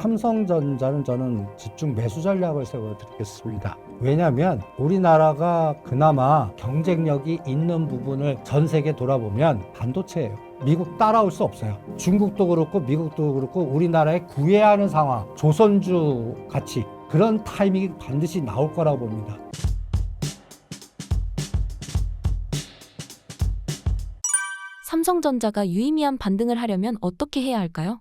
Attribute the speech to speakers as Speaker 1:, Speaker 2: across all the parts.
Speaker 1: 삼성전자는 저는 집중 매수 전략을 세워드리겠습니다. 왜냐하면 우리나라가 그나마 경쟁력이 있는 부분을 전 세계 돌아보면 반도체예요. 미국 따라올 수 없어요. 중국도 그렇고 미국도 그렇고 우리나라에 구애하는 상황, 조선주 가치 그런 타이밍이 반드시 나올 거라고 봅니다.
Speaker 2: 삼성전자가 유의미한 반등을 하려면 어떻게 해야 할까요?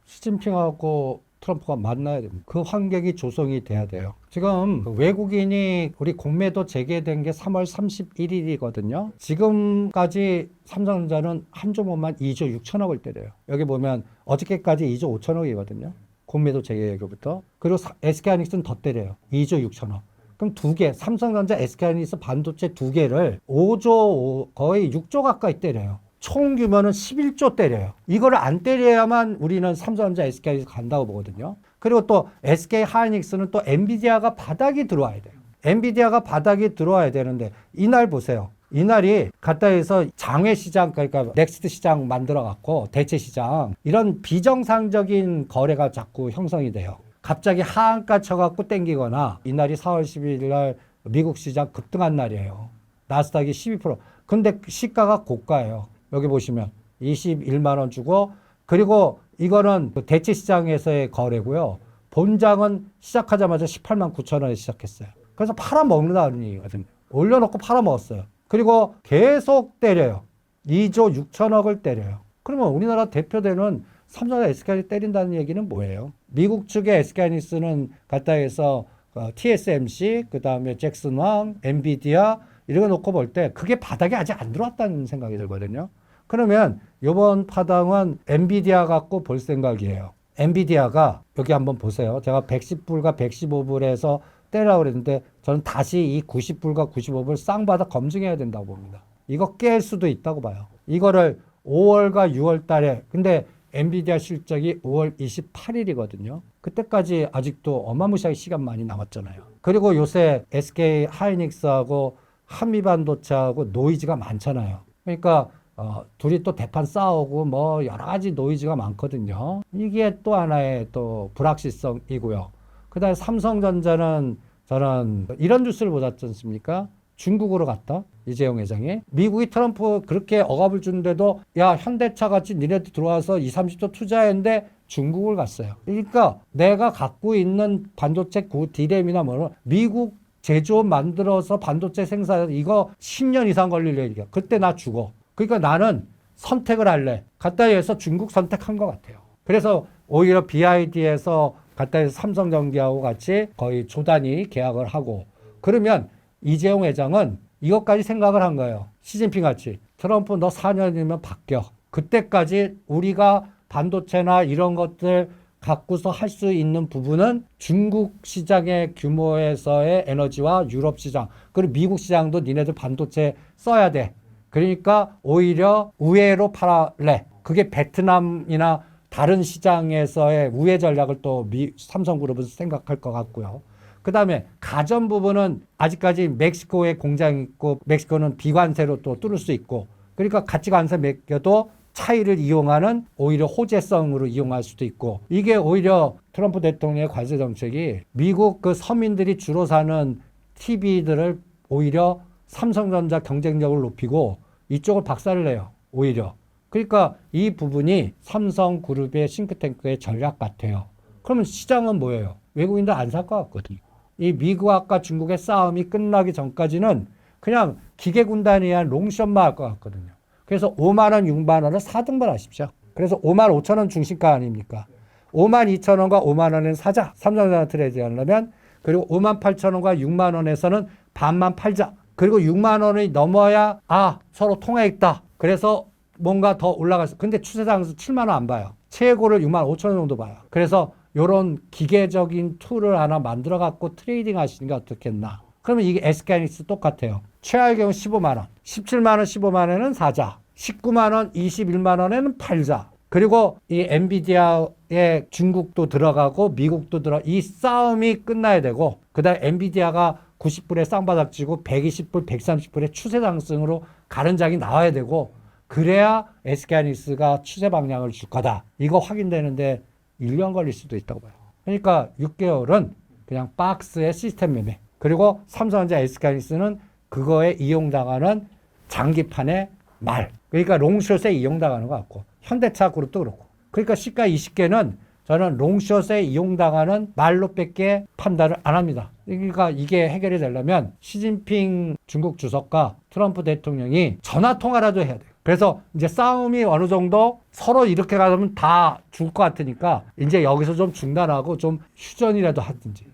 Speaker 1: 시진핑하고 트럼프가 만나야 됩니다. 그 환경이 조성이 돼야 돼요. 지금 외국인이 우리 공매도 재개된 게 3월 31일이거든요. 지금까지 삼성전자는 한 종목만 2조 6천억을 때려요. 여기 보면 어저께까지 2조 5천억이거든요. 공매도 재개로부터. 그리고 SK하이닉스는 더 때려요. 2조 6천억. 그럼 두 개, 삼성전자, SK하이닉스 반도체 두 개를 5조, 거의 6조 가까이 때려요. 총 규모는 11조 때려요. 이거를 안 때려야만 우리는 삼성전자, SK하이닉스 간다고 보거든요. 그리고 또 SK하이닉스는 또 엔비디아가 바닥이 들어와야 돼요. 엔비디아가 바닥이 들어와야 되는데 이날 보세요. 이날이 갔다 해서 장외 시장, 그러니까 넥스트 시장 만들어 갖고 대체 시장 이런 비정상적인 거래가 자꾸 형성이 돼요. 갑자기 하한가 쳐갖고 땡기거나 이날이 4월 12일 날 미국 시장 급등한 날이에요. 나스닥이 12%. 근데 시가가 고가예요. 여기 보시면 21만 원 주고 그리고 이거는 대체 시장에서의 거래고요. 본장은 시작하자마자 18만 9천 원에 시작했어요. 그래서 팔아먹는다는 얘기거든요. 올려놓고 팔아먹었어요. 그리고 계속 때려요. 2조 6천억을 때려요. 그러면 우리나라 대표되는 삼성과 SK를 때린다는 얘기는 뭐예요? 미국 측의 SK하이닉스는 갖다 해서 TSMC, 그 다음에 잭슨왕, 엔비디아 이런 거 놓고 볼 때 그게 바닥에 아직 안 들어왔다는 생각이 들거든요. 그러면 이번 파당은 엔비디아 갖고 볼 생각이에요. 엔비디아가 여기 한번 보세요. 제가 110불과 115불에서 때리라고 그랬는데 저는 다시 이 90불과 95불 쌍바닥 검증해야 된다고 봅니다. 이거 깰 수도 있다고 봐요. 이거를 5월과 6월 달에 근데 엔비디아 실적이 5월 28일이거든요. 그때까지 아직도 어마무시하게 시간 많이 남았잖아요. 그리고 요새 SK 하이닉스하고 한미반도체하고 노이즈가 많잖아요. 그러니까 둘이 또 대판 싸우고 뭐 여러 가지 노이즈가 많거든요. 이게 또 하나의 또 불확실성이고요. 그 다음에 삼성전자는 저는 이런 뉴스를 보지 않습니까? 중국으로 갔다. 이재용 회장이. 미국이 트럼프 그렇게 억압을 주는데도 야 현대차 같이 니네도 들어와서 20, 30조 투자했는데 중국을 갔어요. 그러니까 내가 갖고 있는 반도체 디램이나 뭐는 미국 제조업 만들어서 반도체 생산 이거 10년 이상 걸릴 얘기야. 그때 나 죽어. 그러니까 나는 선택을 할래. 갖다 해서 중국 선택한 것 같아요. 그래서 오히려 BID에서 갖다 해서 삼성전기하고 같이 거의 조단위 계약을 하고 그러면 이재용 회장은 이것까지 생각을 한 거예요. 시진핑 같이. 트럼프 너 4년이면 바뀌어. 그때까지 우리가 반도체나 이런 것들 갖고서 할 수 있는 부분은 중국 시장의 규모에서의 에너지와 유럽 시장 그리고 미국 시장도 니네들 반도체 써야 돼. 그러니까 오히려 우회로 팔아래. 그게 베트남이나 다른 시장에서의 우회 전략을 또 삼성그룹은 생각할 것 같고요. 그 다음에 가전 부분은 아직까지 멕시코에 공장이 있고 멕시코는 비관세로 또 뚫을 수 있고 그러니까 가치 관세 매겨도 차이를 이용하는 오히려 호재성으로 이용할 수도 있고 이게 오히려 트럼프 대통령의 관세 정책이 미국 그 서민들이 주로 사는 TV들을 오히려 삼성전자 경쟁력을 높이고 이쪽을 박살을 내요. 오히려. 그러니까 이 부분이 삼성그룹의 싱크탱크의 전략 같아요. 그러면 시장은 뭐예요? 외국인들 안 살 것 같거든요. 이 미국과 중국의 싸움이 끝나기 전까지는 그냥 기계군단에 의한 롱숏만 할 것 같거든요. 그래서 5만 원, 6만 원을 4등분 하십시오. 그래서 5만 5천 원 중심가 아닙니까? 5만 2천 원과 5만 원은 사자. 삼성전자 트레이드 하려면 그리고 5만 8천 원과 6만 원에서는 반만 팔자. 그리고 6만 원이 넘어야 서로 통화했다. 그래서 뭔가 더 올라갔어. 근데 추세상에서 7만 원 안 봐요. 최고를 6만 5천 원 정도 봐요. 그래서 이런 기계적인 툴을 하나 만들어 갖고 트레이딩 하시는 게 어떻겠나. 그러면 이게 SK하이닉스 똑같아요. 최하의 경우 15만 원, 17만 원, 15만 원은 사자, 19만 원, 21만 원에는 팔자. 그리고 이 엔비디아의 중국도 들어가고 미국도 이 싸움이 끝나야 되고 그다음에 엔비디아가 90불에 쌍바닥 치고 120불, 130불에 추세 상승으로 가는 장이 나와야 되고 그래야 SK하이닉스가 추세 방향을 줄 거다. 이거 확인되는데 1년 걸릴 수도 있다고 봐요. 그러니까 6개월은 그냥 박스의 시스템 매매. 그리고 삼성전자 SK하이닉스는 그거에 이용당하는 장기판의 말. 그러니까 롱숏에 이용당하는 것 같고 현대차 그룹도 그렇고. 그러니까 시가 20개는 저는 롱숏에 이용당하는 말로밖에 판단을 안 합니다. 그러니까 이게 해결이 되려면 시진핑 중국 주석과 트럼프 대통령이 전화 통화라도 해야 돼요. 그래서 이제 싸움이 어느 정도 서로 이렇게 가면 다 죽을 것 같으니까 이제 여기서 좀 중단하고 좀 휴전이라도 하든지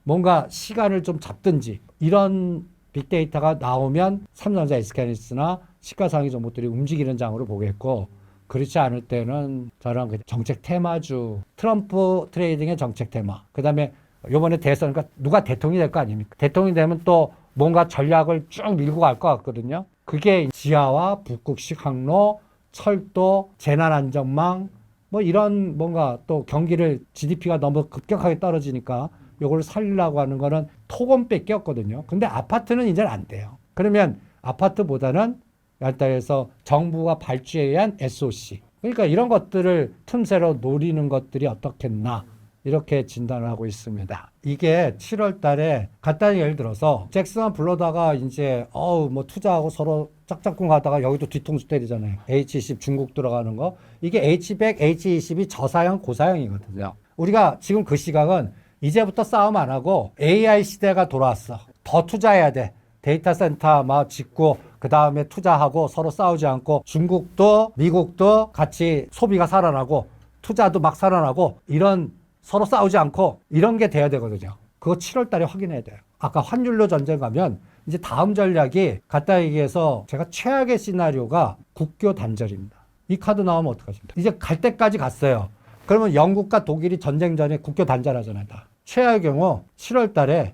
Speaker 1: 뭔가 시간을 좀 잡든지 이런 빅데이터가 나오면 삼성전자 SK하이닉스나 시가상위 종목들이 움직이는 장으로 보겠고 그렇지 않을 때는 저는 정책 테마주, 트럼프 트레이딩의 정책 테마. 그 다음에 이번에 대선, 그러니까 누가 대통령이 될 거 아닙니까? 대통령이 되면 또 뭔가 전략을 쭉 밀고 갈 것 같거든요. 그게 지하와 북극식 항로, 철도, 재난안전망, 뭐 이런 뭔가 또 경기를 GDP가 너무 급격하게 떨어지니까 요걸 살리려고 하는 거는 토건밖에 없거든요. 근데 아파트는 이제는 안 돼요. 그러면 아파트보다는 일단해서 정부가 발주에 의한 SOC. 그러니까 이런 것들을 틈새로 노리는 것들이 어떻겠나 이렇게 진단을 하고 있습니다. 이게 7월 달에 간단히 예를 들어서 잭슨만 불러다가 이제 뭐 투자하고 서로 짝짝꿍 하다가 여기도 뒤통수 때리잖아요. H20 중국 들어가는 거. 이게 H100, H20이 저사양, 고사양이거든요. 우리가 지금 그 시각은 이제부터 싸움 안 하고 AI 시대가 돌아왔어. 더 투자해야 돼. 데이터 센터 막 짓고 그 다음에 투자하고 서로 싸우지 않고 중국도 미국도 같이 소비가 살아나고 투자도 막 살아나고 이런 서로 싸우지 않고 이런 게 돼야 되거든요. 그거 7월 달에 확인해야 돼요. 아까 환율로 전쟁 가면 이제 다음 전략이 간단히 얘기해서 제가 최악의 시나리오가 국교 단절입니다. 이 카드 나오면 어떡하십니까? 이제 갈 때까지 갔어요. 그러면 영국과 독일이 전쟁 전에 국교 단절하잖아요. 다. 최악의 경우 7월 달에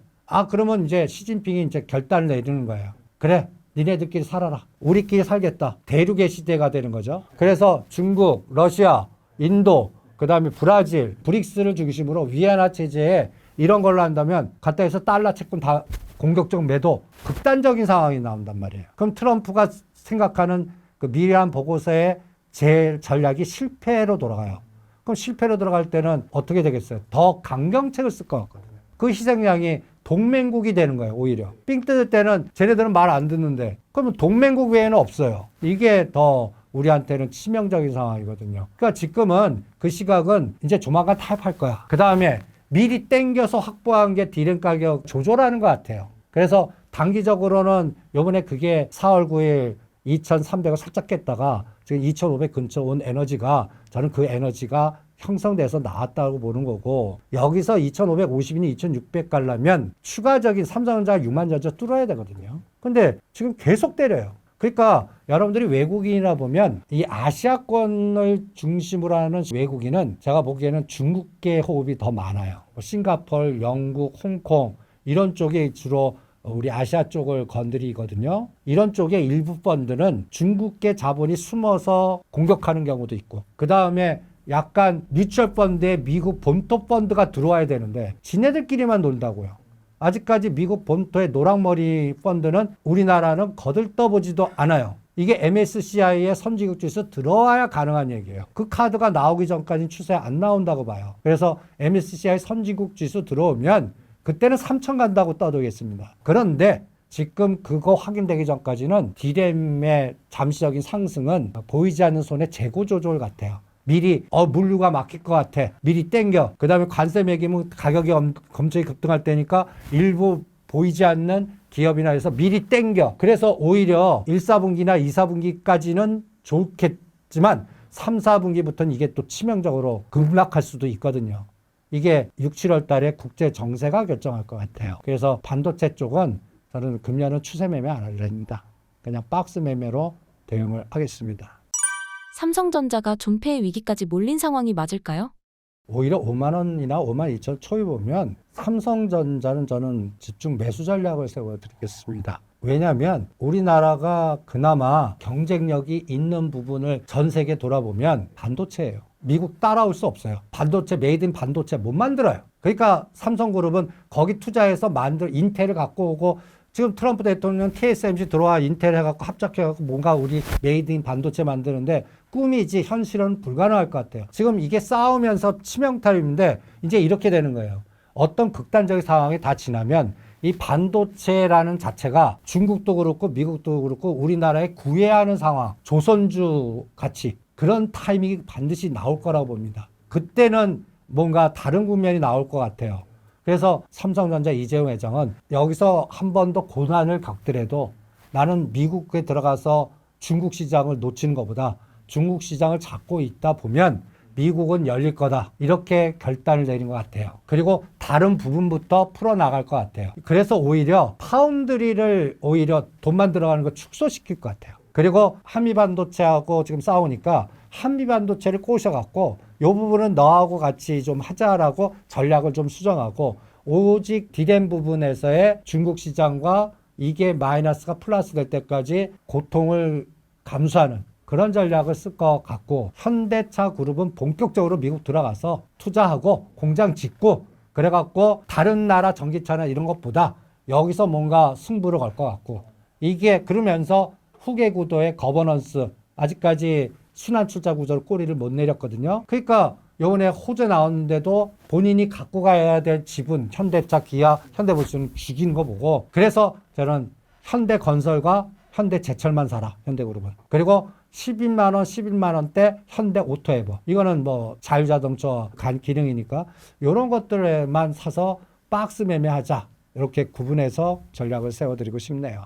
Speaker 1: 그러면 이제 시진핑이 이제 결단을 내리는 거예요. 그래, 니네들끼리 살아라. 우리끼리 살겠다. 대륙의 시대가 되는 거죠. 그래서 중국, 러시아, 인도, 그 다음에 브라질, 브릭스를 중심으로 위안화 체제에 이런 걸로 한다면 갖다 해서 달러 채권 다 공격적 매도, 극단적인 상황이 나온단 말이에요. 그럼 트럼프가 생각하는 그 미래한 보고서의 제 전략이 실패로 돌아가요. 그럼 실패로 들어갈 때는 어떻게 되겠어요? 더 강경책을 쓸 것 같거든요. 그 희생양이 동맹국이 되는 거예요, 오히려. 삥 뜯을 때는 쟤네들은 말 안 듣는데, 그러면 동맹국 외에는 없어요. 이게 더 우리한테는 치명적인 상황이거든요. 그러니까 지금은 그 시각은 이제 조만간 타협할 거야. 그 다음에 미리 땡겨서 확보한 게 디램 가격 조절하는 것 같아요. 그래서 단기적으로는 요번에 그게 4월 9일 2,300을 살짝 깼다가 지금 2,500 근처 온 에너지가 저는 그 에너지가 형성돼서 나왔다고 보는 거고 여기서 2,550이니 2,600 가려면 추가적인 삼성전자 6만 전자 뚫어야 되거든요. 근데 지금 계속 때려요. 그러니까 여러분들이 외국인이라 보면 이 아시아권을 중심으로 하는 외국인은 제가 보기에는 중국계 호흡이 더 많아요. 싱가포르, 영국, 홍콩 이런 쪽에 주로 우리 아시아 쪽을 건드리거든요. 이런 쪽에 일부 펀드는 중국계 자본이 숨어서 공격하는 경우도 있고 그 다음에 약간 뮤추얼 펀드에 미국 본토 펀드가 들어와야 되는데 지네들끼리만 논다고요. 아직까지 미국 본토의 노랑머리 펀드는 우리나라는 거들떠보지도 않아요. 이게 MSCI의 선진국 지수 들어와야 가능한 얘기예요. 그 카드가 나오기 전까지는 추세 안 나온다고 봐요. 그래서 MSCI 선진국 지수 들어오면 그때는 3천 간다고 떠들겠습니다. 그런데 지금 그거 확인되기 전까지는 디램의 잠시적인 상승은 보이지 않는 손의 재고 조절 같아요. 미리 물류가 막힐 것 같아. 미리 땡겨. 그 다음에 관세 매기면 가격이 검증이 급등할 때니까 일부 보이지 않는 기업이나 해서 미리 땡겨. 그래서 오히려 1, 4분기나 2, 4분기까지는 좋겠지만 3, 4분기부터는 이게 또 치명적으로 급락할 수도 있거든요. 이게 6, 7월 달에 국제 정세가 결정할 것 같아요. 그래서 반도체 쪽은 저는 금년은 추세 매매 안 하려합니다. 그냥 박스 매매로 대응을 하겠습니다.
Speaker 2: 삼성전자가 존폐의 위기까지 몰린 상황이 맞을까요?
Speaker 1: 오히려 5만 원이나 5만 2천 초에 보면 삼성전자는 저는 집중 매수 전략을 세워드리겠습니다. 왜냐하면 우리나라가 그나마 경쟁력이 있는 부분을 전 세계 돌아보면 반도체예요. 미국 따라올 수 없어요. 반도체, 메이드 인 반도체 못 만들어요. 그러니까 삼성그룹은 거기 투자해서 인텔을 갖고 오고 지금 트럼프 대통령 TSMC 들어와 인텔 해갖고 합작해갖고 뭔가 우리 메이드 인 반도체 만드는데 꿈이지 현실은 불가능할 것 같아요. 지금 이게 싸우면서 치명타인데 이제 이렇게 되는 거예요. 어떤 극단적인 상황이 다 지나면 이 반도체라는 자체가 중국도 그렇고 미국도 그렇고 우리나라에 구애하는 상황, 조선주 같이 그런 타이밍이 반드시 나올 거라고 봅니다. 그때는 뭔가 다른 국면이 나올 것 같아요. 그래서 삼성전자 이재용 회장은 여기서 한 번 더 고난을 겪더라도 나는 미국에 들어가서 중국 시장을 놓치는 것보다 중국 시장을 잡고 있다 보면 미국은 열릴 거다. 이렇게 결단을 내린 것 같아요. 그리고 다른 부분부터 풀어나갈 것 같아요. 그래서 오히려 파운드리를 오히려 돈만 들어가는 거 축소시킬 것 같아요. 그리고 한미반도체하고 지금 싸우니까 한미반도체를 꼬셔갖고 이 부분은 너하고 같이 좀 하자라고 전략을 좀 수정하고 오직 디램 부분에서의 중국 시장과 이게 마이너스가 플러스 될 때까지 고통을 감수하는 그런 전략을 쓸 것 같고 현대차 그룹은 본격적으로 미국 들어가서 투자하고 공장 짓고 그래갖고 다른 나라 전기차나 이런 것보다 여기서 뭔가 승부를 걸 것 같고 이게 그러면서 후계 구도의 거버넌스 아직까지 순환 출자 구조를 꼬리를 못 내렸거든요. 그러니까 요번에 호재 나왔는데도 본인이 갖고 가야 될 지분 현대차, 기아, 현대모비스는 죽인 거 보고 그래서 저는 현대건설과 현대제철만 사라 현대그룹은. 그리고 11만 원, 11만 원대 현대 오토에버. 이거는 뭐 자율자동차 간 기능이니까 이런 것들에만 사서 박스 매매하자. 이렇게 구분해서 전략을 세워드리고 싶네요.